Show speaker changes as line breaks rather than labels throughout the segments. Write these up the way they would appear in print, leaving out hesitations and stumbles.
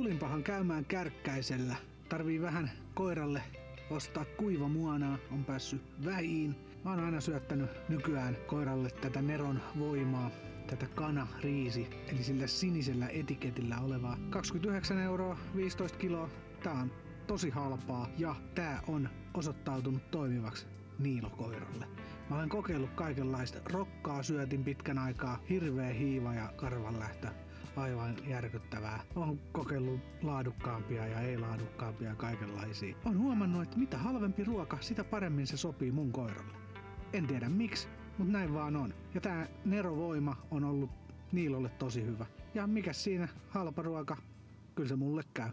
Tulinpahan käymään Kärkkäisellä. Tarvii vähän koiralle ostaa kuivamuonaa, on päässyt vähiin. Mä oon aina syöttänyt nykyään koiralle tätä Neron voimaa, tätä kana-riisi, eli sillä sinisellä etiketillä olevaa 29 €, 15 kiloa. Tää on tosi halpaa ja tää on osoittautunut toimivaksi Niilo-koiralle. Mä olen kokeillut kaikenlaista. Rokkaa syötin pitkän aikaa, hirveä hiiva ja karvanlähtö. Aivan järkyttävää. Olen kokeillut laadukkaampia ja ei-laadukkaampia ja kaikenlaisia. Olen huomannut, että mitä halvempi ruoka, sitä paremmin se sopii mun koiralle. En tiedä miksi, mutta näin vaan on. Ja tää Nero-voima on ollut Niilolle tosi hyvä. Ja mikäs siinä, halpa ruoka, kyllä se mulle käy.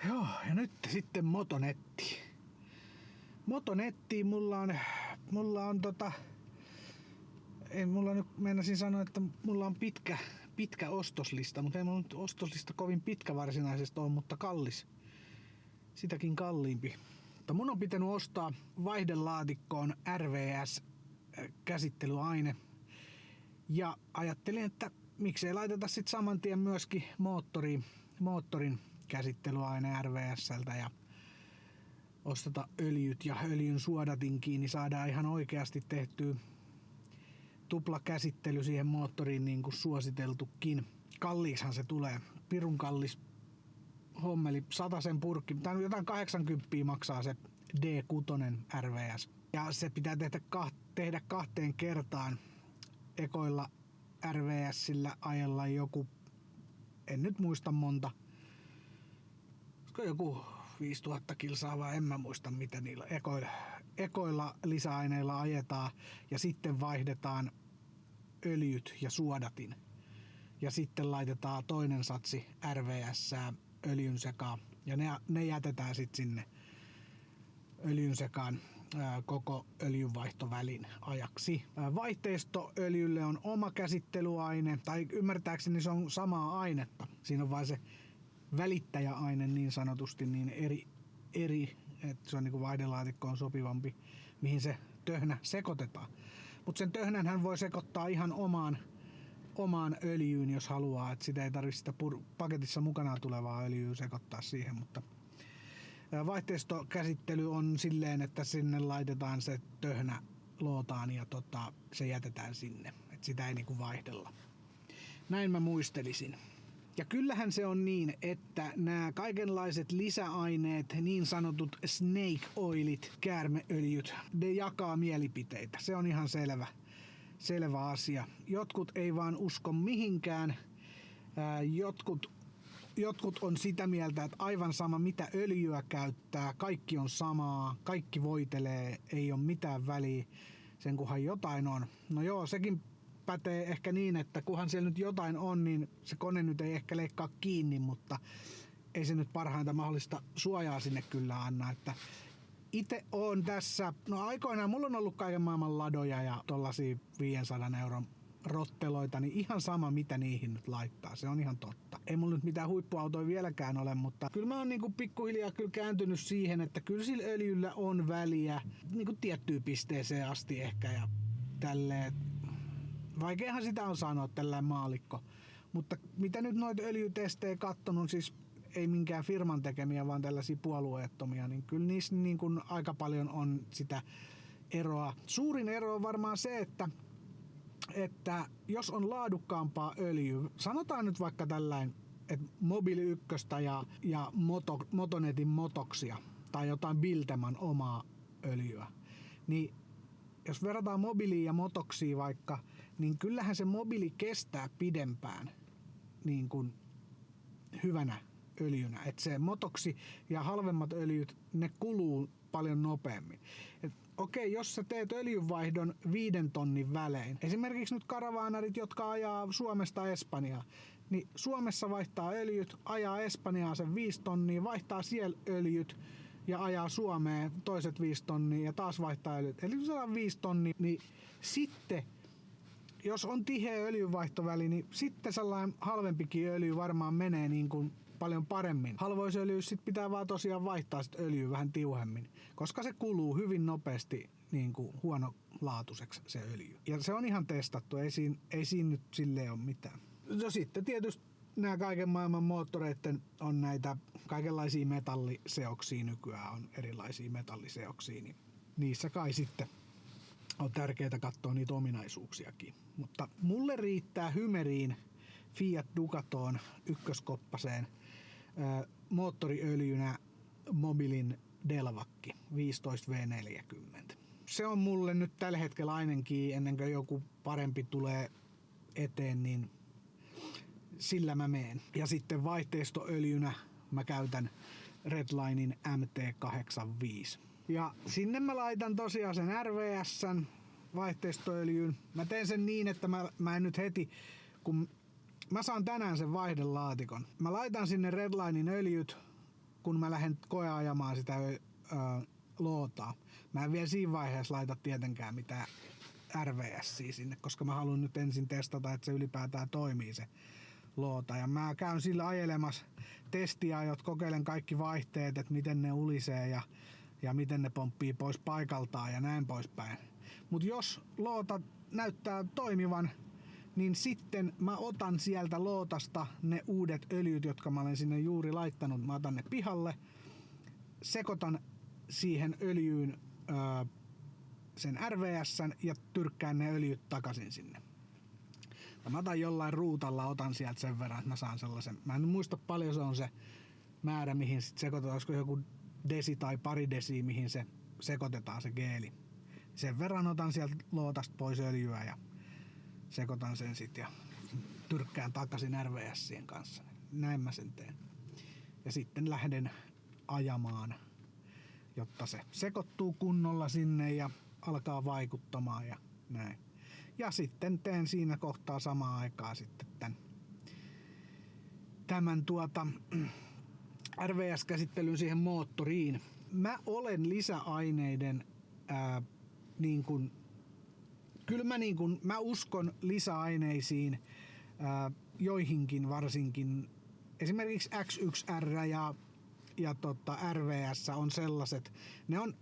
Joo, ja nyt sitten Motonetti. Motonettiin mulla on mulla nyt meinasin sanoa, että mulla on pitkä ostoslista, mutta ei mulla nyt ostoslista kovin pitkä varsinaisesti ole, mutta kallis. Sitäkin kalliimpi. Mutta mun on pitänyt ostaa vaihdelaatikkoon RVS-käsittelyaine. Ja ajattelin, että miksei laiteta sit saman tien myöskin moottorin käsittelyaine RVSltä ja osteta öljyt ja öljyn suodatinkin, niin saadaan ihan oikeasti tehtyä tuplakäsittely siihen moottoriin niin kuin suositeltukin. Kalliiksihan se tulee. Pirun kallis hommeli, 100 purkki. Tai jotain 80 maksaa se D6 RVS. Ja se pitää tehdä 2 kertaan. Ekoilla RVSillä ajella joku, en nyt muista monta. Olisiko joku 5000 kilsaa vai en mä muista mitä niillä ekoilla lisäaineilla ajetaan ja sitten vaihdetaan öljyt ja suodatin. Ja sitten laitetaan toinen satsi RVS:ää öljyn sekaan ja ne jätetään sitten sinne öljyn sekaan koko öljynvaihtovälin ajaksi. Vaihteistoöljylle on oma käsittelyaine, tai ymmärtääkseni se on samaa ainetta. Siinä on vain se välittäjäaine niin sanotusti niin eri että se on niinku vaihdelaatikkoon sopivampi, mihin se töhnä sekoitetaan. Mutta sen töhnän hän voi sekoittaa ihan omaan öljyyn, jos haluaa, että sitä ei tarvitse sitä paketissa mukanaan tulevaa öljyä sekoittaa siihen, mutta vaihteistokäsittely on silleen, että sinne laitetaan se töhnä lootaan ja se jätetään sinne, että sitä ei niinku vaihdella. Näin mä muistelisin. Ja kyllähän se on niin, että nämä kaikenlaiset lisäaineet, niin sanotut snake oilit, käärmeöljyt, ne jakaa mielipiteitä. Se on ihan selvä asia. Jotkut ei vaan usko mihinkään. Jotkut on sitä mieltä, että aivan sama mitä öljyä käyttää, kaikki on samaa, kaikki voitelee, ei ole mitään väliä, sen kunhan jotain on. No joo, sekin pätee ehkä niin, että kunhan siellä nyt jotain on, niin se kone nyt ei ehkä leikkaa kiinni, mutta ei se nyt parhainta mahdollista suojaa sinne kyllä anna. Että itse on tässä, no aikoinaan mulla on ollut kaiken maailman ladoja ja tollasia 500 € rotteloita, niin ihan sama mitä niihin nyt laittaa, se on ihan totta. Ei mulla nyt mitään huippuautoja vieläkään ole, mutta kyllä mä oon niinku pikkuhiljaa kyllä kääntynyt siihen, että kyllä sillä öljyllä on väliä niinku tiettyyn pisteeseen asti ehkä ja tälleen. Vaikeahan sitä on sanoa tällä maalikko, mutta mitä nyt noita öljytestejä kattonut, siis ei minkään firman tekemiä, vaan tällaisia puolueettomia, niin kyllä niissä niin kuin aika paljon on sitä eroa. Suurin ero on varmaan se, että jos on laadukkaampaa öljyä, sanotaan nyt vaikka tällainen, että Mobil 1 ja Motonetin Motoksia tai jotain Bilteman omaa öljyä, niin jos verrataan Mobiliin ja Motoksiin vaikka, niin kyllähän se Mobili kestää pidempään niin kuin hyvänä öljynä. Että se Motoksi ja halvemmat öljyt, ne kuluu paljon nopeammin. Okei, jos sä teet öljynvaihdon 5 tonnin välein, esimerkiksi nyt karavaanarit, jotka ajaa Suomesta Espanjaan, niin Suomessa vaihtaa öljyt, ajaa Espanjaa sen 5 tonnia, vaihtaa siellä öljyt, ja ajaa Suomeen toiset 5 tonnia ja taas vaihtaa öljyt. Eli kun saadaan 5 tonnia, niin sitten, jos on tiheä öljynvaihtoväli, niin sitten sellainen halvempikin öljy varmaan menee niin kuin paljon paremmin. Halvoisöljyys sit pitää vaan tosiaan vaihtaa sit öljyä vähän tiuhemmin, koska se kuluu hyvin nopeasti niin kuin huonolaatuiseksi se öljy. Ja se on ihan testattu, ei siinä nyt silleen ole mitään. No sitten tietysti nämä kaiken maailman moottoreiden on näitä kaikenlaisia metalliseoksia nykyään, on erilaisia metalliseoksia, niin niissä kai sitten on tärkeää katsoa niitä ominaisuuksiakin. Mutta mulle riittää Hymeriin Fiat Ducatoon ykköskoppaseen moottoriöljynä Mobilin Delvakki 15V40. Se on mulle nyt tällä hetkellä ainakin, ennen kuin joku parempi tulee eteen, niin sillä mä meen. Ja sitten vaihteistoöljynä mä käytän Redlinein MT85. Ja sinne mä laitan tosiaan sen RVS:n vaihteistoöljyn. Mä teen sen niin, että mä en nyt heti, kun mä saan tänään sen vaihdelaatikon. Mä laitan sinne Redlinein öljyt, kun mä lähden koeajamaan sitä lootaa. Mä en vielä siinä vaiheessa laita tietenkään mitään RVS:iä sinne, koska mä haluan nyt ensin testata, että se ylipäätään toimii se loota. Ja mä käyn sillä ajelemassa testiajot, kokeilen kaikki vaihteet, että miten ne ulisee ja miten ne pomppii pois paikaltaan ja näin poispäin. Mut jos loota näyttää toimivan, niin sitten mä otan sieltä lootasta ne uudet öljyt, jotka mä olen sinne juuri laittanut. Mä otan ne pihalle, sekoitan siihen öljyyn sen RVS:n ja tyrkkään ne öljyt takaisin sinne. Ja mä otan jollain ruutalla, otan sieltä sen verran, että mä saan sellaisen. Mä en muista paljon se on se määrä, mihin sit sekoitetaan. Olisiko joku desi tai pari desiä, mihin se sekoitetaan se geeli. Sen verran otan sieltä lootasta pois öljyä ja sekoitan sen sit ja tyrkkään takaisin RVS:ien kanssa. Näin mä sen teen. Ja sitten lähden ajamaan, jotta se sekoittuu kunnolla sinne ja alkaa vaikuttamaan ja näin. Ja sitten teen siinä kohtaa samaan aikaan sitten tämän RVS-käsittelyn siihen moottoriin. Mä olen lisäaineiden mä uskon lisäaineisiin joihinkin varsinkin. Esimerkiksi X1R ja RVS on sellaiset. Ne on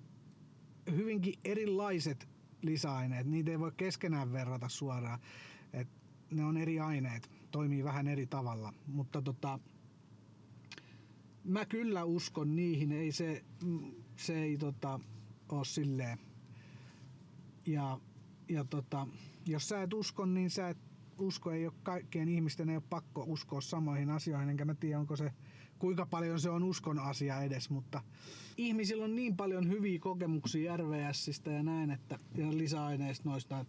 hyvinkin erilaiset lisäaineet. Niitä ei voi keskenään verrata suoraan. Ne on eri aineet. Toimii vähän eri tavalla. Mutta mä kyllä uskon niihin. Ei se ei oo silleen. Ja jos sä et usko, niin sä et usko. Ei ole kaikkien ihmisten ei ole pakko uskoa samoihin asioihin. Enkä mä tiedä, onko se kuinka paljon se on uskon asia edes, mutta ihmisillä on niin paljon hyviä kokemuksia RVSistä ja näin, että ja lisäaineista noista,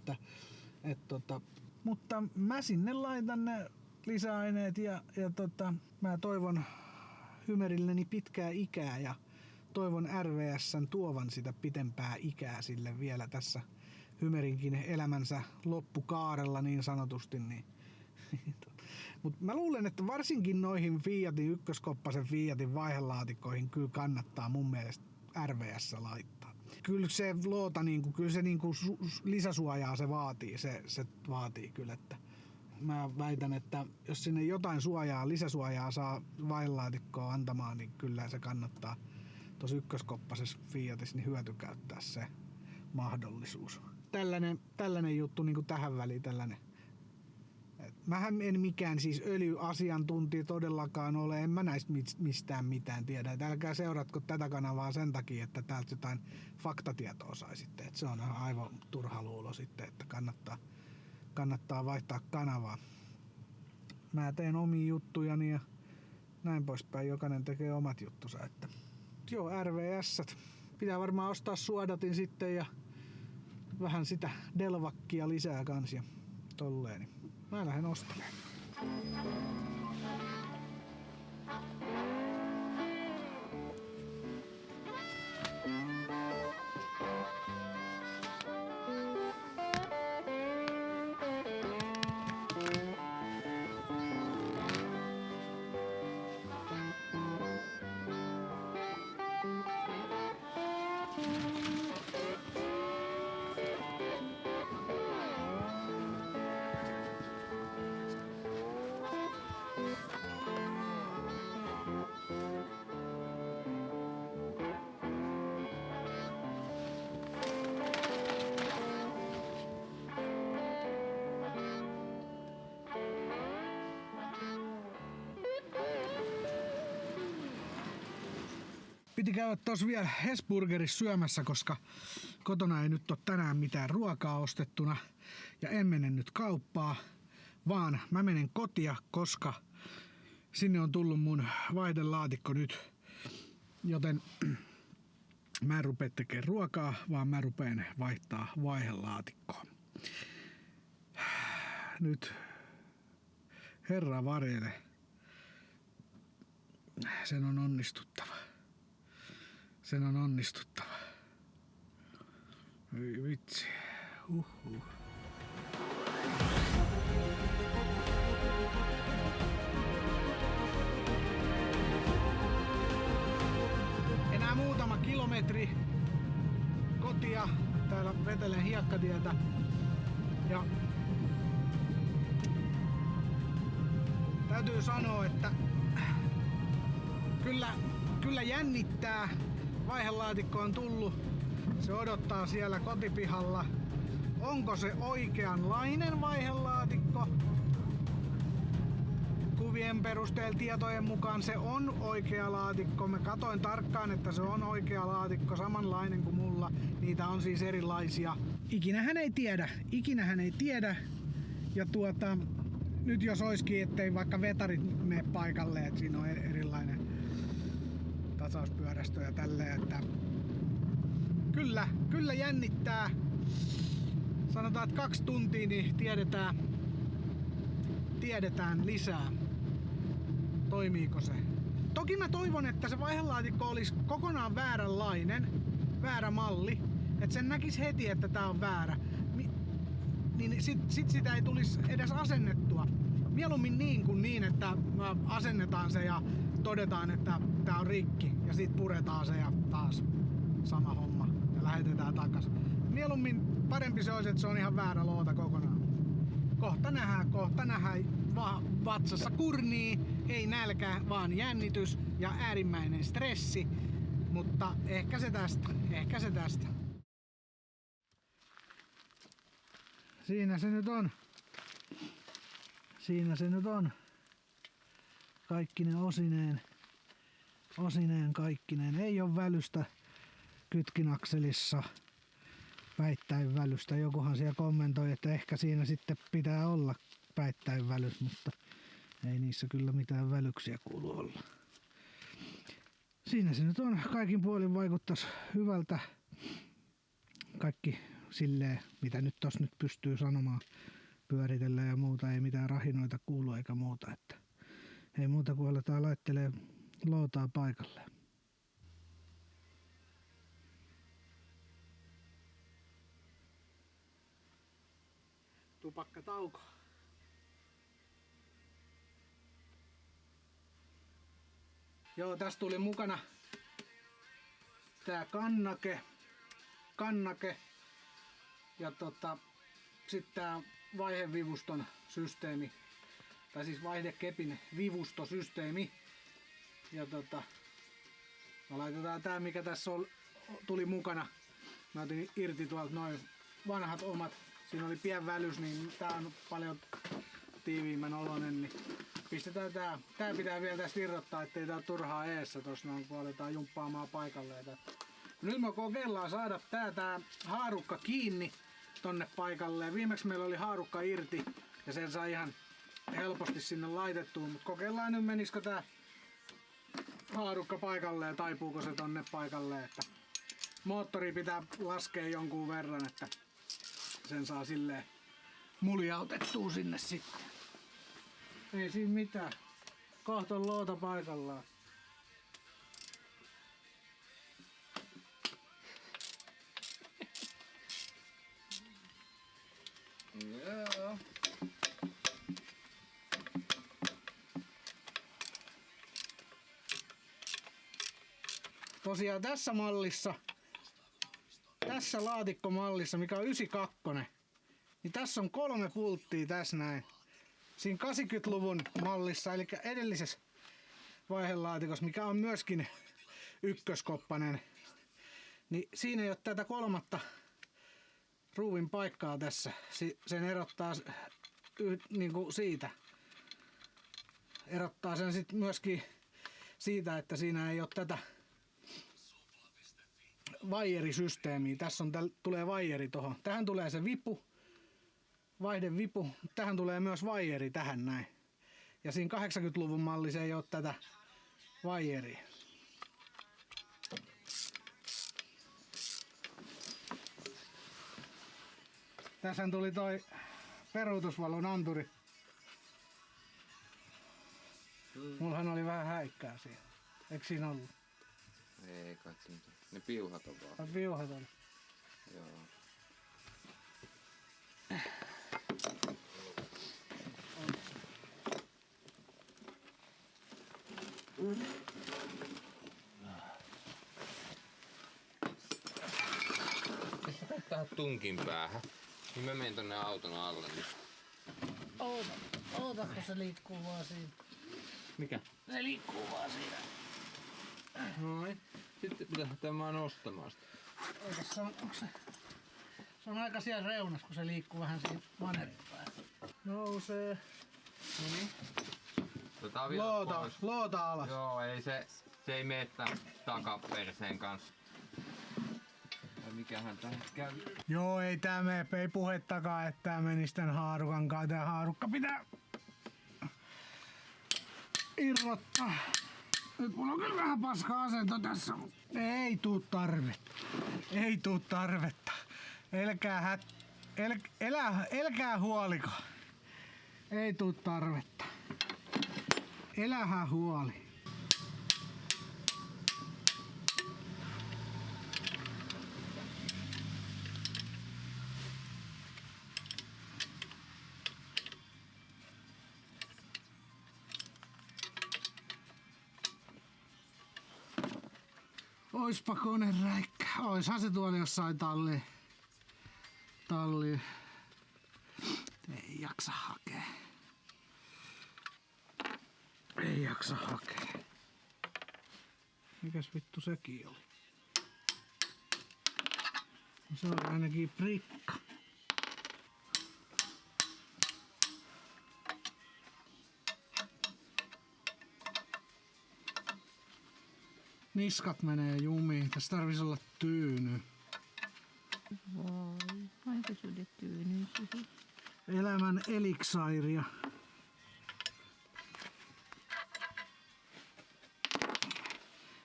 mutta mä sinne laitan ne lisäaineet ja mä toivon Hymerilleni pitkää ikää ja toivon RVS:n tuovan sitä pitempää ikää sille vielä tässä Hymerinkin elämänsä loppukaarella niin sanotusti. Niin. Mutta mä luulen, että varsinkin noihin Fiatin ykköskoppasen Fiatin vaihelaatikkoihin kyllä kannattaa mun mielestä RVS laittaa. Kyllä se loota kyllä se lisäsuojaa se vaatii, se vaatii kyllä, että mä väitän, että jos sinne jotain lisäsuojaa saa vaihdelaatikkoa antamaan, niin kyllä se kannattaa tuossa ykköskoppasessa Fiatissa niin hyötykäyttää se mahdollisuus. Tällainen juttu niin kuin tähän väliin tällainen. Mähän en mikään siis öljyasiantuntija todellakaan ole, en mä näistä mistään mitään tiedä. Et älkää seuratko tätä kanavaa sen takia, että täältä jotain faktatietoa saisitte. Et se on aivan turha luulo sitten, että kannattaa vaihtaa kanavaa. Mä teen omia juttujani ja näin poispäin. Jokainen tekee omat juttunsa. Että joo, RVS. Pitää varmaan ostaa suodatin sitten ja vähän sitä Delvakkia lisää kans ja tolleen. Mä lähden ostelemaan. Piti käydä tossa vielä Hesburgerissa syömässä, koska kotona ei nyt ole tänään mitään ruokaa ostettuna. Ja en mene nyt kauppaa, vaan mä menen kotia, koska sinne on tullut mun vaihdelaatikko nyt. Joten mä en rupea tekemään ruokaa, vaan mä rupeen vaihtaa vaihelaatikkoa. Nyt herra varjele. Sen on onnistuttava. Sen on onnistuttava. Ei vitsi. Enää muutama kilometri kotia. Täällä vetelen hiekkatietä. Ja täytyy sanoa, että kyllä jännittää. Vaihelaatikko on tullut. Se odottaa siellä kotipihalla. Onko se oikeanlainen vaihelaatikko? Kuvien perusteella tietojen mukaan se on oikea laatikko. Mä katoin tarkkaan, että se on oikea laatikko, samanlainen kuin mulla. Niitä on siis erilaisia. Ikinähän ei tiedä. Ja nyt jos olisikin, ettei vaikka vetarit mene paikalle, että siinä on erilainen tasauspyörästö ja tälleen, että kyllä jännittää. Sanotaan, että 2 tuntia niin tiedetään lisää. Toimiiko se? Toki mä toivon, että se vaihelaatikko olisi kokonaan vääränlainen, väärä malli, että sen näkisi heti, että tää on väärä. Niin sit sitä ei tulisi edes asennettua. Mieluummin niin kuin niin, että asennetaan se ja todetaan, että tää on rikki ja sit puretaan se ja taas sama homma ja lähetetään takas. Mieluummin parempi se olisi, että se on ihan väärä loota kokonaan. Kohta nähdään. Vatsassa kurnii, ei nälkä, vaan jännitys ja äärimmäinen stressi. Mutta ehkä se tästä. Siinä se nyt on. Kaikkinen osineen kaikkineen. Ei ole välystä kytkinakselissa. Päittäin välystä. Jokuhan siellä kommentoi, että ehkä siinä sitten pitää olla päittäin välys, mutta ei niissä kyllä mitään välyksiä kuulu olla. Siinä se nyt on. Kaikin puolin vaikuttaisi hyvältä. Kaikki silleen, mitä nyt tossa nyt pystyy sanomaan, pyöritellä ja muuta. Ei mitään rahinoita kuulu eikä muuta. Että ei muuta kuin aletaan laittelee lootaa paikalleen. Tupakkatauko. Joo, tässä tuli mukana tää kannake ja sitten tää vaihevivuston systeemi, tai siis vaihdekepin vivustosysteemi. Ja laitetaan tää, mikä tässä tuli mukana. Mä otin irti tuolta noin vanhat omat. Siinä oli pien välys, niin tää on paljon tiiviimmän oloinen. Niin pistetään tää. Tää pitää vielä tästä irrottaa, ettei tää ole turhaa eessä tossa noin, kun aletaan jumppaamaan paikalleen. Nyt me kokeillaan saada tää haarukka kiinni tonne paikalleen. Viimeksi meillä oli haarukka irti ja sen sai ihan helposti sinne laitettua, mutta kokeillaan nyt menisikö tää haarukka paikalleen, taipuuko se tonne paikalleen. Että moottori pitää laskea jonkun verran, että sen saa silleen muljautettua sinne sitten. Ei siinä mitään. Kohta on loota paikallaan. Joo. Tosiaan tässä mallissa, tässä laatikkomallissa, mikä on 92, niin tässä on 3 pulttia tässä näin. Siinä 80-luvun mallissa, eli edellisessä vaihelaatikossa, mikä on myöskin ykköskoppanen, niin siinä ei ole tätä 3. ruuvin paikkaa tässä. Sen erottaa niin kuin siitä. Erottaa sen sitten myöskin siitä, että siinä ei ole tätä vaijerisysteemiä. Tässä on, tulee vaijeri tohon. Tähän tulee se vipu, vaihdevipu. Tähän tulee myös vaijeri tähän näin. Ja siinä 80-luvun mallissa ei ole tätä vaijeria. Tässä tuli toi peruutusvalon anturi. Mullahan oli vähän häikkää siinä. Eikö siinä ollut?
Ei kai siinä. Ne piuhat on vaan.
Piuhat on.
Joo. Pistä tähän tunkin päähän. Niin mä menen tonne auton alle. Niin.
Oota, kun se liikkuu vaan siinä.
Mikä?
Se liikkuu vaan siinä.
Noin. Sitten pitää tämä nostamaan sitä.
Ootas, se on aika siellä reunassa, kun se liikkuu vähän siinä vanerin päällä. Nousee.
Noniin. Otetaan vielä pois.
Loota alas.
Joo, ei se ei mene tän takaperseen kanssa. Ja mikähän tähän kävi?
Joo, ei tää mene, ei puhettakaan, että tää menisi tän haarukan kanssa. Tää haarukka pitää irrottaa. Nyt mulla on kyllä vähän paska asento tässä, mutta ei tuu tarvetta. Ei tuu tarvetta. Elkää huoliko. Ei tuu tarvetta. Elähä huoli. Oispa kone räikkä. Oishan se tuolla jossain talli. Ei jaksa hakea. Ei jaksa hakea. Mikäs vittu sekin oli? No se on ainakin prikka. Niskat menee jumiin. Tässä tarvisi olla tyyny.
Voi, aika sulle tyyny siihen.
Elämän eliksairia.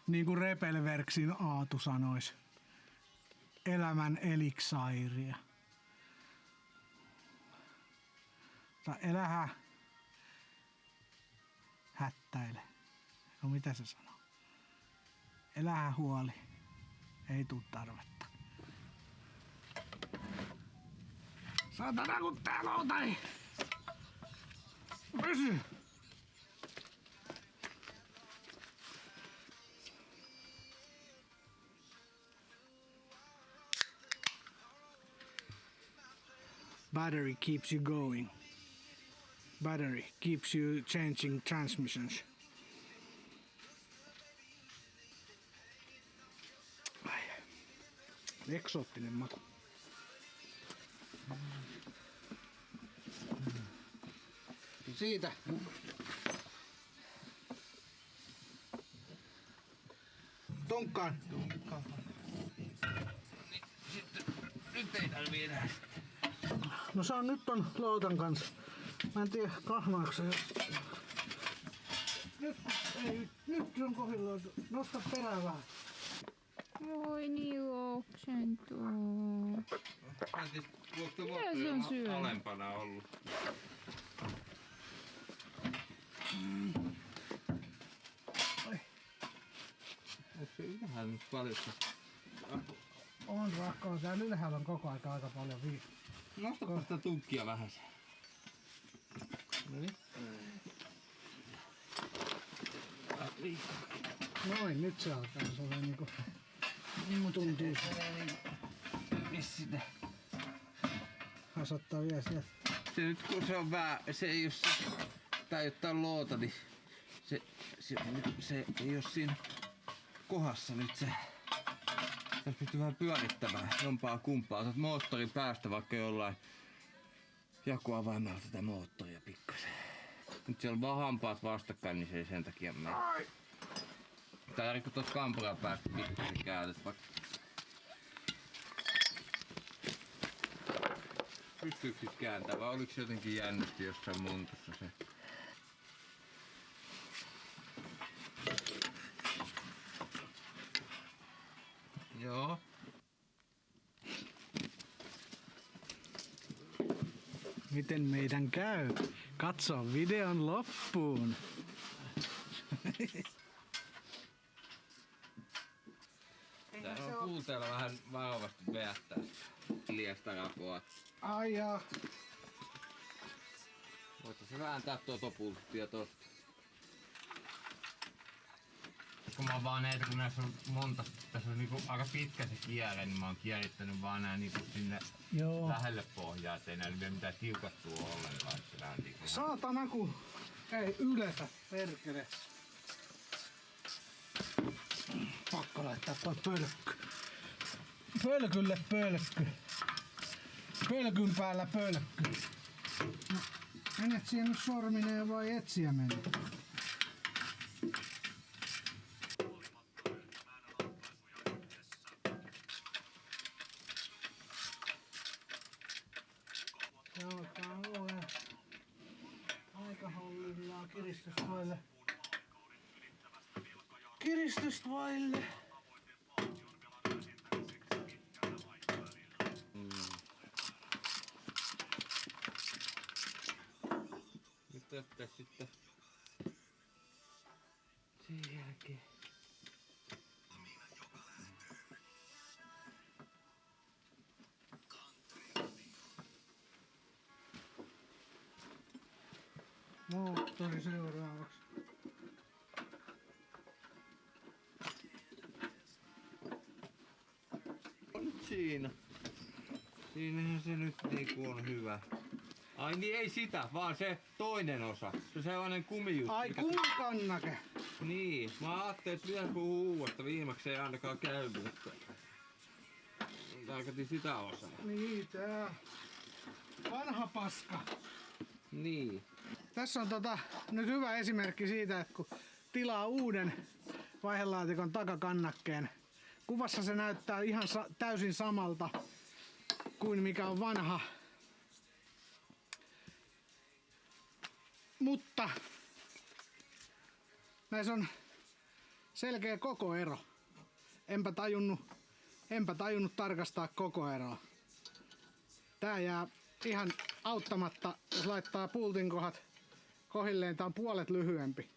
Niin kuin Repelverksin Aatu sanois. Elämän eliksairia. Elähä hättäile. No mitä se sanoo? Elähä huoli. Ei tuu tarvetta. Saatana kun täällä on tai... Pysy! Battery keeps you going. Battery keeps you changing transmissions. Eksoottinen maku. Siitä. Tonkkaan.
Nyt ei tarvii enää.
No se on nyt on loutan kanssa. Mä en tiedä kahmaako se. Nyt se on kohdillaan. Nosta perää vähän.
Voi niin oksentuu. Mitä se on syönyt?
Alempana ollut. Onko se ylhäällä nyt paljon?
On rakkaa. Täällä ylhäällä on koko aika paljon viikkoa.
Nostapa sitä tunkkia vähän. Noniin.
Noin, nyt se alkaa. Se on niinku... Niin tuntuu.
Missä ne?
Hasattaa vielä sieltä.
Se nyt kun se on se ei oo se... Tää ei oo tää loota, niin... Se ei oo siinä... Kohdassa nyt se... Tässä pystyy vähän pyörittämään jompaa kumpaa. Otat moottorin päästä vaikka jollain... Jakoavaimella tätä moottoria pikkasen. Nyt siellä on vaan hampaat vastakkain, niin se ei sen takia mene. Tää kun tuossa kampuran päästä pikkasen käytät vaikka Pystyykö sit kääntämään vai oliko se jotenkin jännitti jossain montussa se? Joo.
Miten meidän käy? Katso videon loppuun.
Tää on puuteella vähän varovasti veättää liestä rakoa.
Ai jaa.
Voitko se vääntää tuota pulttia tosta? Kun mä oon vaan näitä, kun näissä on monta, tässä on niinku aika pitkä se kiele, niin mä oon kierittänyt vaan nää niinku sinne
Joo.
lähelle pohjaa, ettei näillä vielä mitään tiukattua ollenkaan. Niinku
Saatana ku ei yletä, perkele. Pakko laittaa toi pölkky. Pölkylle pölkky. Pölkyn päällä pölkky. No, menet siihen nyt sormineen vai etsiä mennä? Se alkaa olla aika hollilla kiristystä vaille. Kiristystä vaille.
Nyt tästä sitten sen jälkeen.
Moottori seuraavaksi.
On siinä. Siinähän se nyt niinku on hyvä. Ai niin ei sitä, vaan se toinen osa. Se sellainen kumijuttu.
Ai kumikannake.
Niin, mä ajattelin, että vielä puhuu uudesta. Viimeksi ei ainakaan käy, mutta tarkoitin sitä osaa.
Niin tää. Vanha paska.
Niin.
Tässä on nyt hyvä esimerkki siitä, että kun tilaa uuden vaihelaatikon takakannakkeen, kuvassa se näyttää ihan täysin samalta kuin mikä on vanha. Mutta näissä on selkeä kokoero. Enpä tajunnut tarkastaa kokoeroa. Tää jää ihan auttamatta, jos laittaa pultin kohdat kohilleen. Tää on puolet lyhyempi.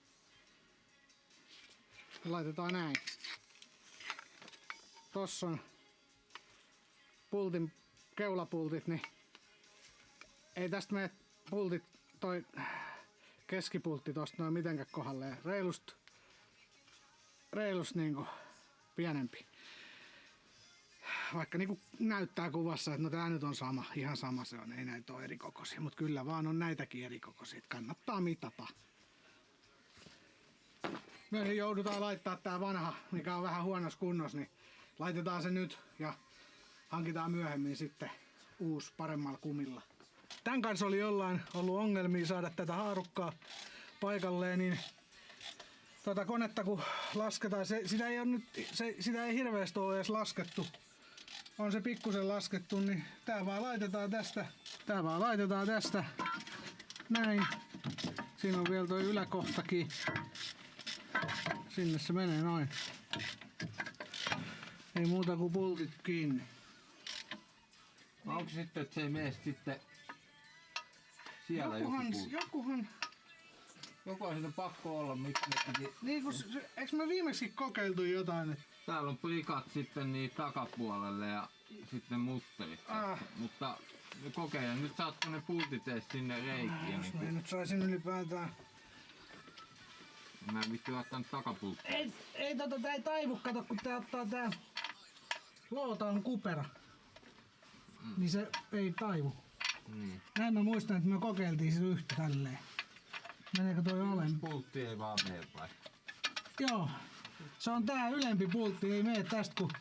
Ja laitetaan näin. Tossa on pultin keulapultit, niin ei tästä mene pultit, toi keskipultti tosta noin mitenkään kohdalleen. Reilust niinku pienempi. Vaikka niinku näyttää kuvassa, että no tää nyt on sama, ihan sama se on, ei näitä ole eri kokoisia, mutta kyllä vaan on näitäkin eri kokoisia, kannattaa mitata. Me joudutaan laittaa tää vanha, mikä on vähän huonossa kunnossa, niin laitetaan se nyt ja hankitaan myöhemmin sitten uusi paremmalla kumilla. Tän kanssa oli jollain ollut ongelmia saada tätä haarukkaa paikalleen, niin konetta kun lasketaan, sitä ei hirveästi ole edes laskettu. On se pikkusen laskettu, niin tää vaan laitetaan tästä. Näin. Siinä on vielä toi yläkohtakin. Sinne se menee noin. Ei muuta kuin pultit kiinni.
Onko sitten, että se ei mene sitten siellä
Jokuhan.
Jokuhan siinä on pakko olla,
Niin kun eikö me viimeksi kokeiltu jotain? Että
täällä on prikat sitten niin takapuolelle ja sitten mutterit. Mutta kokeile, nyt saatko ne pultit ees sinne reikiin.
Jos mä nyt saisin ylipäätään.
Mä en vittu ottanut takapulttia.
Ei tää ei taivu, kato kun tää ottaa tää loota on kupera. Niin se ei taivu.
Niin.
Näin mä muistan, että me kokeiltiin sitä yhtä tälleen. Meneekö toi alempi?
Pultti ei vaan mene vai?
Joo. Se on tää ylempi pultti, ei mene tästä kun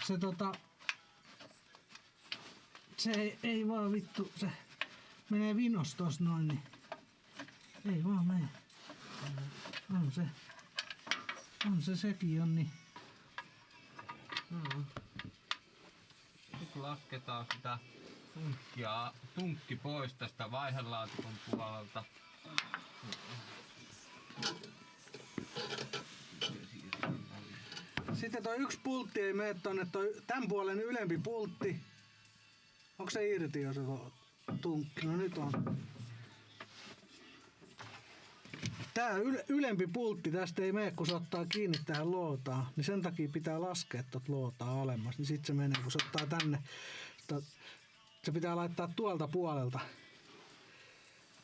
se se ei vaan vittu, se menee vinos tossa noin niin. Ei vaan mene. On se sekin on niin.
Sitten lasketaan sitä tunkki pois tästä vaihelaatikon puolelta.
Sitten toi yksi pultti ei mene tonne, toi tän puolen ylempi pultti. Onko se irti jo se tunkki? No nyt on. Tää ylempi pultti tästä ei mene, kun se ottaa kiinni tähän lootaan. Niin sen takia pitää laskea tot lootaa alemmas. Niin sit se menee, kun se ottaa tänne. Se pitää laittaa tuolta puolelta.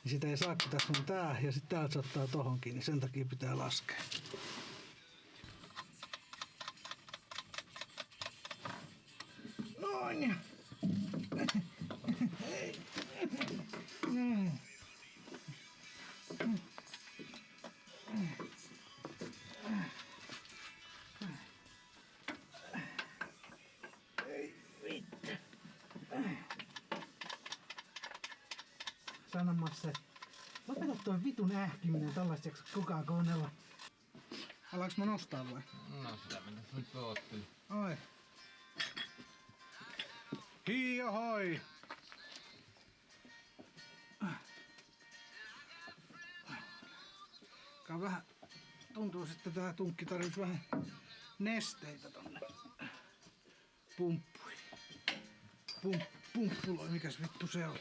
Niin sitä ei saa, kun tässä on tää. Ja sit täältä se ottaa tohonkin. Niin sen takia pitää laskea. Noin. Sanomaan se. Lopeta toi vitun ähkiminen, tällaista jaksa kukaan kuunnella. Alaanko mä nostaa vai?
No sitä mennä nyt oottelin.
Ai. Hii-ohoi! Vähän tuntuu sitten tää tunkki tarvitsisi vähän nesteitä tonne pumppui. Pumppuloi, mikäs vittu se oli.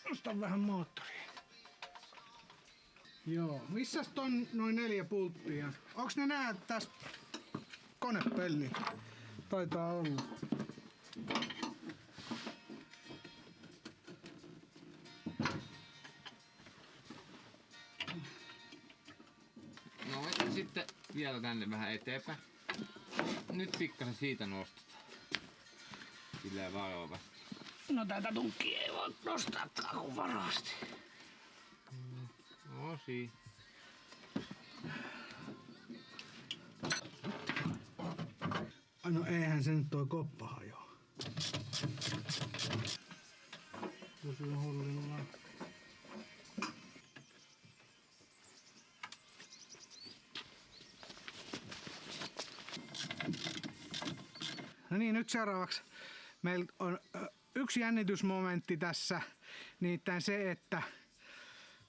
Nostan vähän moottoriin. Joo, missäs ton noin 4 pulppia? Onks ne nää tästä konepelli? Taitaa olla.
No ja sitten vielä tänne vähän eteenpäin. Nyt pikkasen siitä nostetaan. Silleen varovasti.
No tätä tunkkia ei voi nostaakaan kun varovasti.
Osi.
Ai no eihän se nyt toi koppa hajoa. Pysyy hollillaan. No niin, nyt seuraavaksi meillä on yksi jännitysmomentti tässä, nimittäin se, että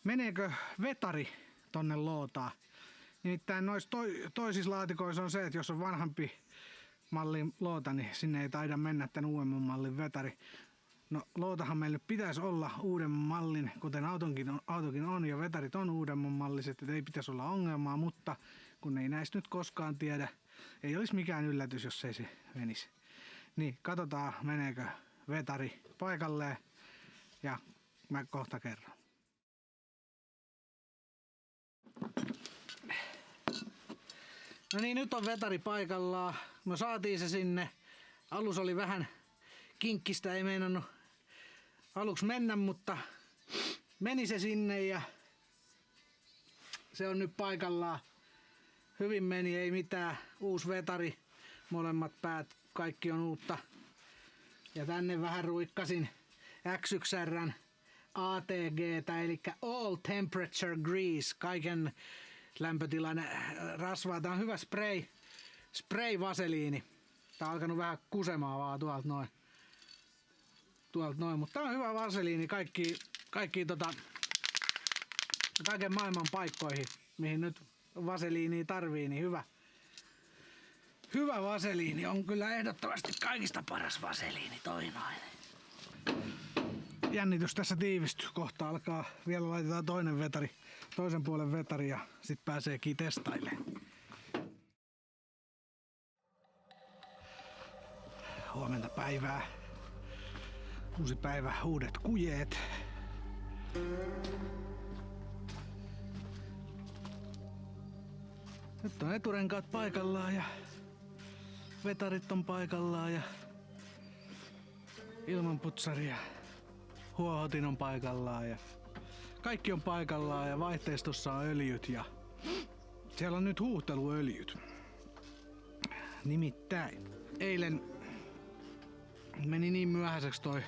meneekö vetari tonne lootaan. Nimittäin noissa toisissa laatikoissa on se, että jos on vanhampi mallin loota, niin sinne ei taida mennä tämän uudemman mallin vetari. No lootahan meillä pitäisi olla uudemman mallin, kuten autokin on ja vetarit on uudemman malliset, että ei pitäisi olla ongelmaa, mutta kun ei näistä nyt koskaan tiedä, ei olisi mikään yllätys, jos ei se menisi. Niin, katsotaan meneekö vetari paikalleen ja mä kohta kerron. No niin, nyt on vetari paikallaan. Me saatiin se sinne. Alus oli vähän kinkkistä, ei meinannut aluksi mennä, mutta meni se sinne ja se on nyt paikallaan. Hyvin meni, ei mitään. Uusi vetari, molemmat päät, kaikki on uutta. Ja tänne vähän ruikkasin XYR:n ATG:tä, eli All Temperature Grease, kaiken lämpötilan rasvaa. Tää on hyvä spray vaseliini. Tää on alkanut vähän kusemaan vaan tuolta noin. Mutta tää on hyvä vaseliini kaikki kaiken maailman paikkoihin, mihin nyt vaseliinia tarvii, niin hyvä vaseliini on kyllä ehdottomasti kaikista paras vaseliini, toi noin. Jännitys tässä tiivistyy. Kohta alkaa, vielä laitetaan toisen puolen vetari ja sit pääseekin testailemaan. Huomenta päivää. Uusi päivä, uudet kujeet. Nyt on eturenkaat paikallaan ja vetarit on paikallaan ja ilmanputsari ja huohotin on paikallaan ja kaikki on paikallaan ja vaihteistossa on öljyt ja siellä on nyt huuhteluöljyt. Nimittäin eilen meni niin myöhäiseksi toi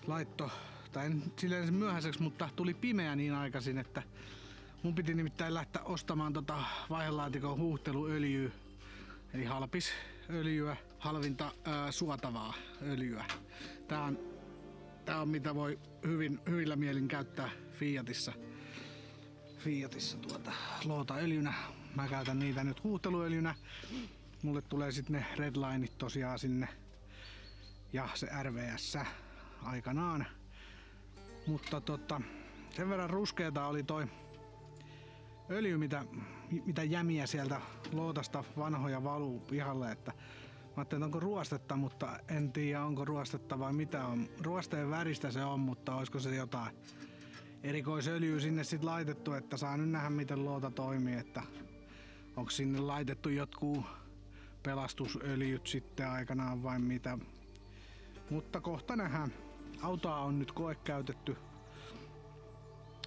laitto, tai en silleen myöhäiseksi, mutta tuli pimeä niin aikaisin, että mun piti nimittäin lähteä ostamaan vaihelaatikon huuhteluöljyä Eli halpis öljyä, halvinta suotavaa öljyä. Tää on mitä voi hyvillä mielin käyttää Fiatissa lootaöljynä. Mä käytän niitä nyt huuhteluöljynä. Mulle tulee sitten ne redlineit tosiaan sinne ja se RVS aikanaan. Mutta sen verran ruskeeta oli toi öljy, mitä jämiä sieltä lootasta vanhoja valuu pihalle, että mä ajattelin, että onko ruostetta, mutta en tiedä onko ruostetta vai mitä on. Ruosteen väristä se on, mutta olisiko se jotain erikoisöljyä sinne sit laitettu, että saa nyt nähdä miten loota toimii, että onko sinne laitettu jotkut pelastusöljyt sitten aikanaan vai mitä. Mutta kohta nähdään. Autoa on nyt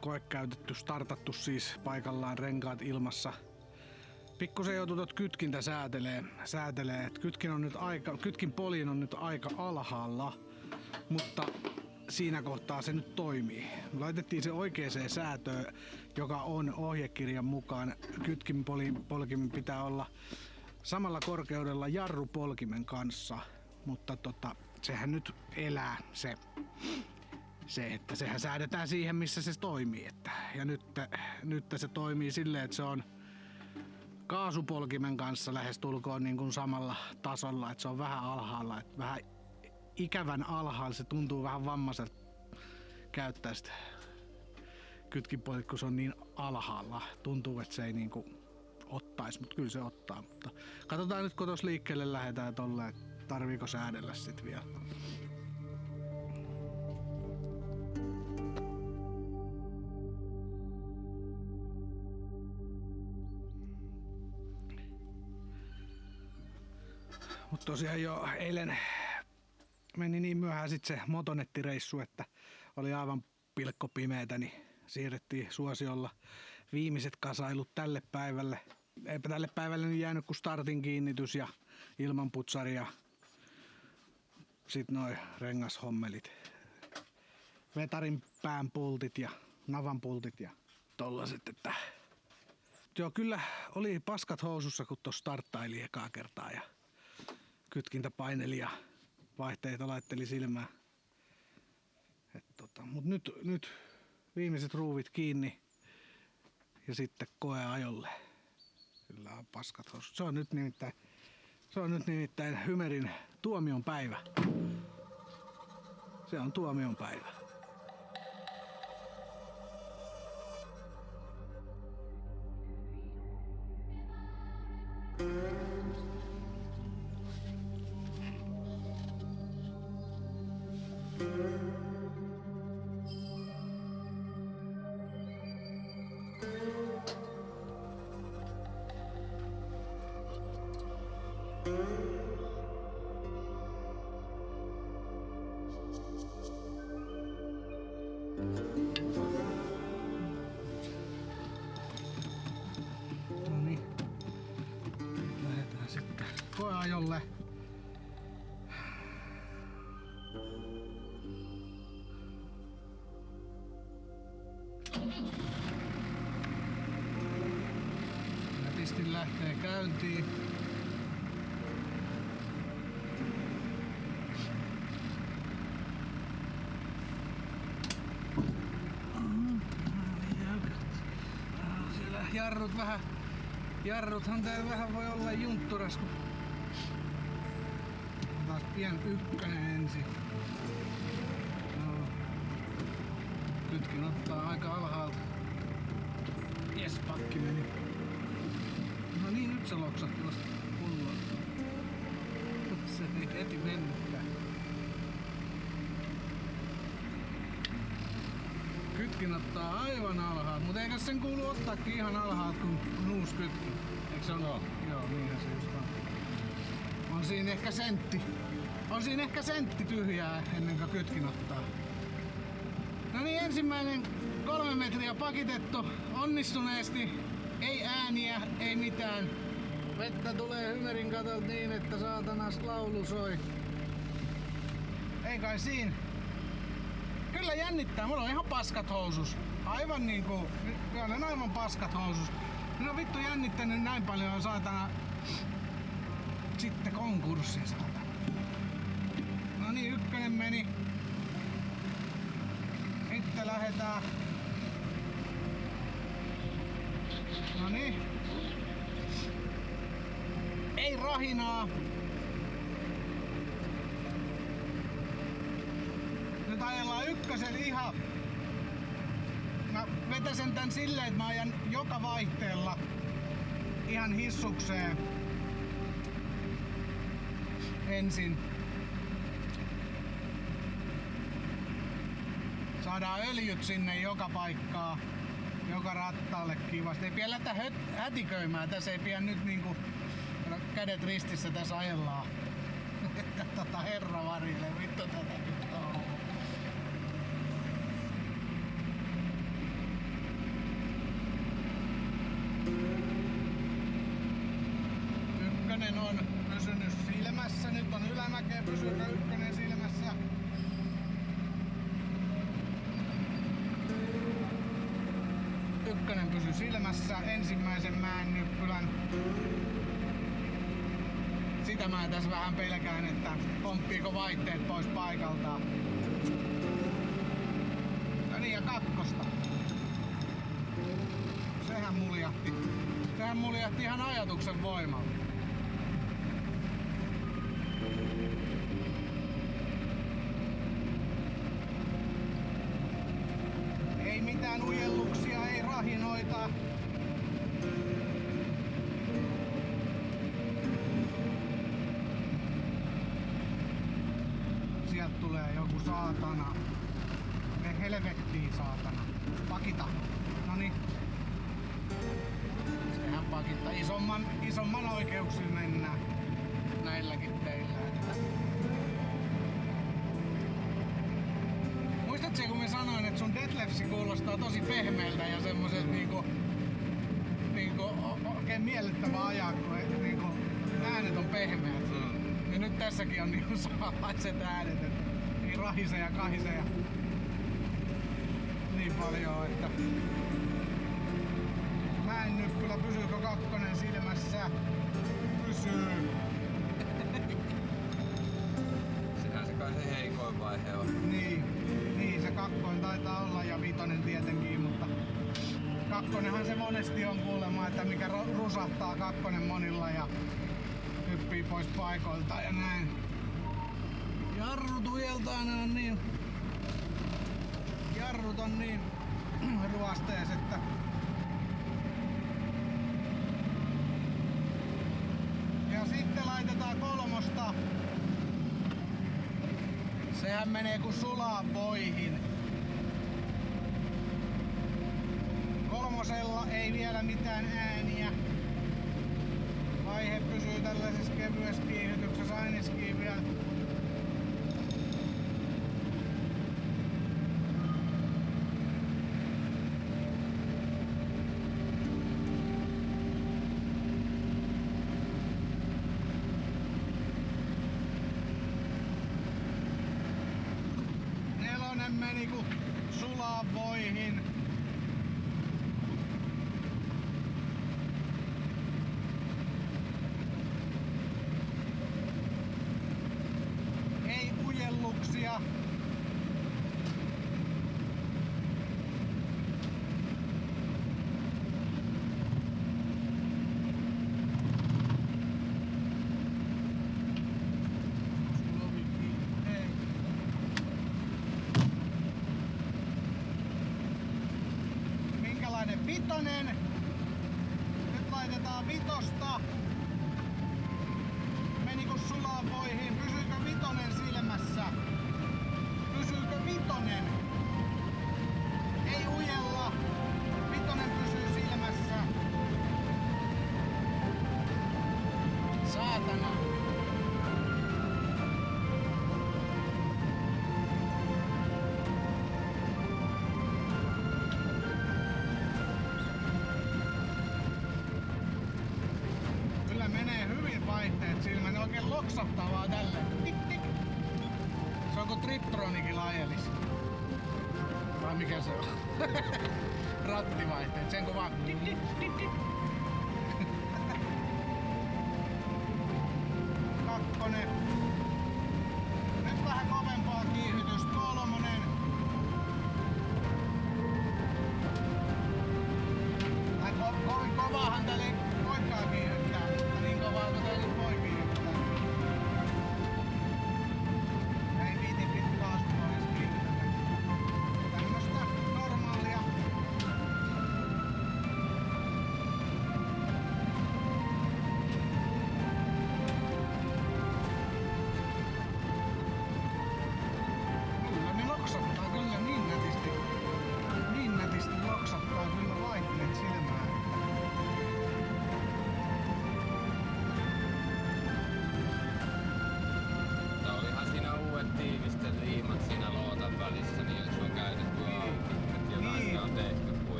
koekäytetty, startattu siis paikallaan, renkaat ilmassa. Pikkusen joutuu tuot kytkintä säätelee, että kytkin poljin on nyt aika alhaalla, mutta siinä kohtaa se nyt toimii. Me laitettiin se oikeaan säätöön, joka on ohjekirjan mukaan. Kytkin polkimen pitää olla samalla korkeudella jarrupolkimen kanssa, mutta sehän nyt elää se, että sehän säädetään siihen, missä se toimii. Ja nyt se toimii silleen, että se on kaasupolkimen kanssa lähestulkoon niin kuin samalla tasolla, että se on vähän alhaalla, että vähän ikävän alhaalla, se tuntuu vähän vammaiselta käyttää sitä kytkinpoljin, kun se on niin alhaalla. Tuntuu, että se ei niinku ottaisi, mutta kyllä se ottaa. Mutta katsotaan nyt, kun tuossa liikkeelle lähdetään tolleen, että tarviiko säädellä sit vielä. Mutta tosiaan jo eilen meni niin myöhään sit se motonettireissu, että oli aivan pilkkopimeetä, niin siirrettiin suosiolla viimeiset kasailut tälle päivälle. Eipä tälle päivälle nyt jäänyt kuin startin kiinnitys ja ilmanputsari ja sit noi rengashommelit. Vetarin pään pultit ja navan pultit ja tollaset, että joo, kyllä oli paskat housussa, kun tuossa starttaili ekaa kertaa ja kytkintä paineli ja vaihteita laitteli silmään. Mut nyt viimeiset ruuvit kiinni ja sitten koeajolle. Kyllä on paskat housut. Se on nyt nimittäin Hymerin tuomion päivä. Se on tuomion päivä. Noniin. Lähdetään sitten koeajolle. Nätisti lähtee käyntiin. Siellä jarruthan täällä vähän voi olla juntturas, kun taas pien ykkönen ensin. Kytkin ottaa aika alhaalta. Jes, pakki meni. No niin, nyt se loksahti vasta kunnolla. Se ei heti mennytkään. Kytkin ottaa aivan alhaalta, mutta eikä sen kuulu ottaakin ihan alhaalta kuin uusi kytkin. Eikö se ole? Joo, niinhän se just on. On siinä ehkä sentti tyhjää ennen kuin kytkin ottaa. No niin, ensimmäinen 3 metriä pakitettu onnistuneesti. Ei ääniä, ei mitään. Vettä tulee Hymerin katolta niin, että saatanas laulu soi. Ei kai siinä. Kyllä jännittää, mulla on ihan paskat housus. Aivan niinku, olen aivan paskat housus. Minä on vittu jännittänyt näin paljon saatana nyt sitten konkurssin saatana. No niin, ykkönen meni. Sitten lähdetään. No niin. Ei rahinaa. Nyt ajellaan ykkösen ihan. Mä vetäsen tän silleen, että mä ajan joka vaihteella ihan hissukseen ensin. Saadaan öljyt sinne joka paikkaa, joka rattaalle kivasti. Ei pidä lähteä hätiköimään. Tässä ei pidä nyt niinku kädet ristissä tässä ajellaan. Herra varjele, vittu tätä nyt on. Ykkönen on pysynyt silmässä. Nyt on ylämäkeä. Pysyykö ykkönen silmässä? Ykkönen pysy silmässä. Ensimmäisen mäennyppylän. Sitä mä tässä vähän pelkään, että pomppiiko vaihteet pois paikaltaan. No niin, ja kakkosta. Sehän muljahti ihan ajatuksen voimalla. Ei mitään ujelluksia, ei rahinoita. Sieltä tulee joku saatana. Me helvettiin saatana. Pakita. Noniin. Sehän pakittaa. Isomman oikeuksin mennään näilläkin teillä. Muistatko kun mä sanoin, että sun Detlefsi kuulostaa tosi pehmeältä ja semmoiselta niinku oikein miellyttävä ajaa, kun niinku äänet on pehmeät. Ja nyt tässäkin on niinku samanlaiset äänet, että niin rahise ja kahise ja niin paljon, että mä en nyt kyllä pysyykö kakkonen silmässä. Pysyy.
Sehän se kai se heikoin vaihe on.
Niin se kakkonen taitaa olla ja vitonen tietenkin, mutta kakkonenhan se monesti on kuulemma, että mikä rusahtaa kakkonen monilla ja hyppii pois paikoilta ja näin. Jarrut ujeltaa, ne on niin. Jarrut on niin ruostees, että ja sitten laitetaan kolmosta. Sehän menee kun sulaa voihin. Kolmosella ei vielä mitään ääniä. Vaihe pysyy tällaisessa kevyessä kiihytyksessä aineskin vielä. Nelonen meni kun sulaa voihin. Ei ujelluksia. Minkälainen vitonen? Nyt laitetaan vitosta. Meni kun sulaa voihin. Pysyykö vitonen silmässä? Pysyykö vitonen? Ei ujella. Vitonen pysyy silmässä. Saatana. Kyllä menee hyvin vaihteet silmä, ne oikein loksahtaa vaan tälleen. Tik tik. Se on kuin Triptronikilla ajelis. Vai mikä se on? Rattivaihteet, sen kun vaan tik tik tik tik.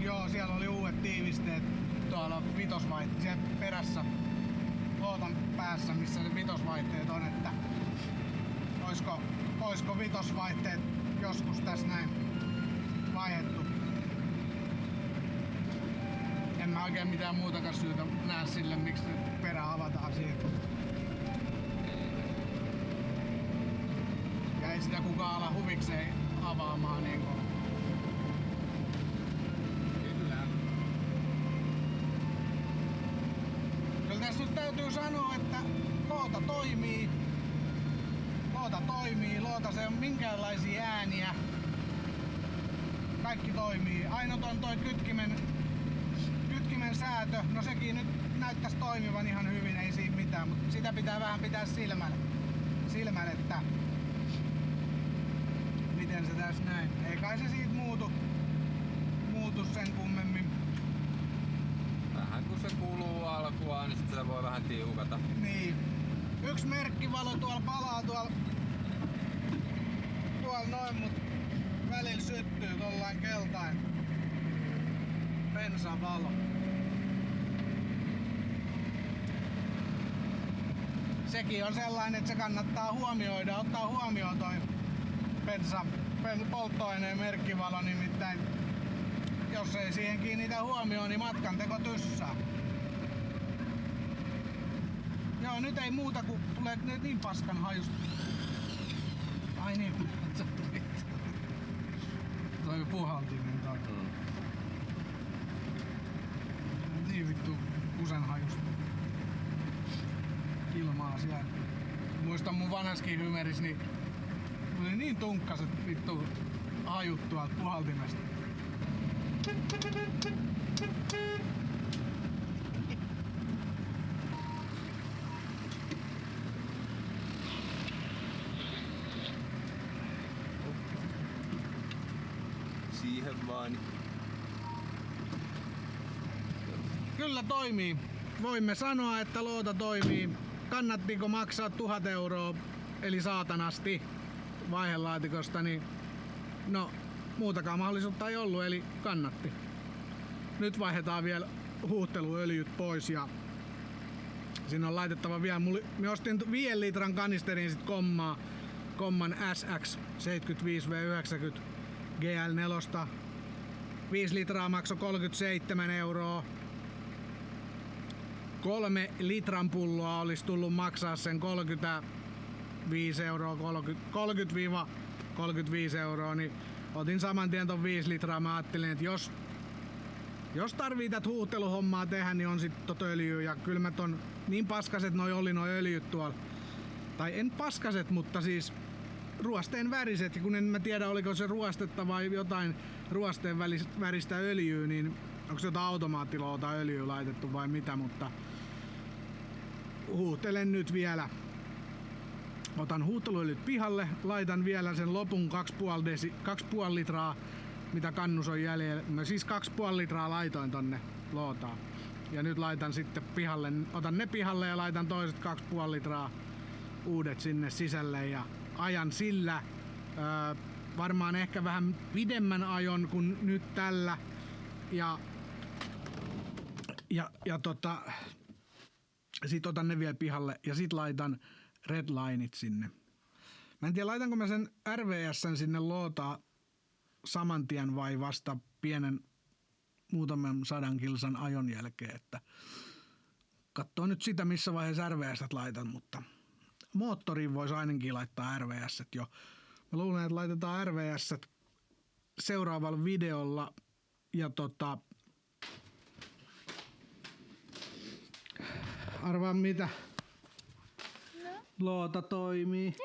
Joo, siellä oli uudet tiivisteet tuolla vitosvaihteet, siellä perässä lootan päässä, missä ne vitosvaihteet on, että oisko vitosvaihteet joskus tässä näin vaihdettu. En mä oikein mitään muutakaan syytä näe sille, miksi perä avataan siitä. Ja ei sitä kukaan ala huvikseen avaamaan niinku. Kyllä tässä nyt täytyy sanoa, että loota toimii. Loota se on minkäänlaisia ääniä. Kaikki toimii. Ainut on toi kytkimen säätö. No sekin nyt näyttäisi toimivan ihan hyvin, ei siinä mitään, mutta sitä pitää vähän pitää silmällä, että miten se tässä näin. Ei kai se siitä muutu sen kummemmin.
Vähän kun se kuuluu alkuaan, niin sit sitä voi vähän tiukata.
Niin. Yksi merkkivalo tuolla palaa tuolla noin, mut välillä syttyy tollain keltain bensavalo. Sekin on sellainen, että se kannattaa huomioida, ottaa huomioon toi polttoaineen merkkivalo, nimittäin jos ei siihen kiinnitä huomioon, niin matkanteko tyssää. Joo, nyt ei muuta kuin tulee nyt niin paskan hajusta. Ai niin, toi puhaltinen toi. Niin vittu kusen hajusta. Ilmaa siellä. Muistan mun vanhaskin hymeris, niin oli niin tunkkaset vittu hajut tuolta puhaltimesta.
Siihen vaan.
Kyllä toimii. Voimme sanoa, että loota toimii. Kannattiko maksaa 1000 euroa, eli saatanasti vaihelaatikosta, niin no muutakaan mahdollisuutta ei ollut, eli kannatti. Nyt vaihdetaan vielä huuhteluöljyt pois ja sinne on laitettava vielä, me ostin 5 litran kanisterin sit Komman SX 75V90 GL4. 5 litraa maksoi 37 euroa. 3 litran pulloa olisi tullut maksaa sen 35 euroa, 30-35 euroa, niin otin saman tien ton 5 litraa. Mä ajattelin, että jos tarvii tätä huuhteluhommaa tehdä, niin on sit tot öljyä. Ja kylmät on niin paskaset noi öljyt tuolla. Tai en paskaset, mutta siis ruosteen väriset. Ja kun en mä tiedä, oliko se ruostetta vai jotain ruosteen väristä öljyä, niin onko se jotain automaattiloota öljyä laitettu vai mitä, mutta huuhtelen nyt vielä. Otan huuhteluöljyt pihalle, laitan vielä sen lopun 2,5 litraa, mitä kannus on jäljellä. No siis 2,5 litraa laitoin tonne lootaan. Ja nyt laitan sitten pihalle, otan ne pihalle ja laitan toiset 2,5 litraa uudet sinne sisälle ja ajan sillä varmaan ehkä vähän pidemmän ajon kuin nyt tällä. Sit otan ne vielä pihalle ja sit laitan redlineit sinne. Mä en tiedä, laitanko mä sen RVS:n sinne lootaa saman tien vai vasta pienen muutaman 100 kilsan ajon jälkeen, että katsoo nyt sitä, missä vaiheessa RVS:t laitan, mutta moottoriin voisi ainakin laittaa RVS:t jo. Mä luulen, että laitetaan RVS:t seuraavalla videolla ja arvaa mitä?
No.
Loota toimii.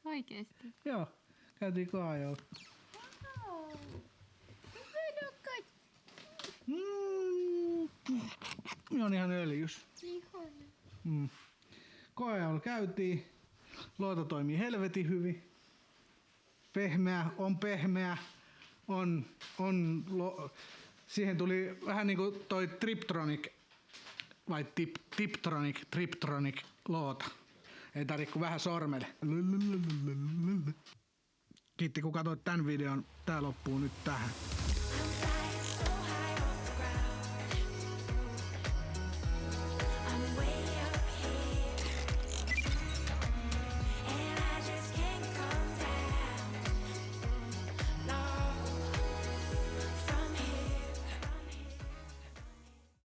Oikeesti.
Joo, käytiin kaajolla. On ihan öljys. Koeajolla käytiin. Loota toimii helvetin hyvin. Pehmeä. Siihen tuli vähän niinku toi Triptronic vai Triptronic loota. Ei tarvitse kuin vähän sormelle. Kiitti kun katsoit tän videon. Tää loppuu nyt tähän.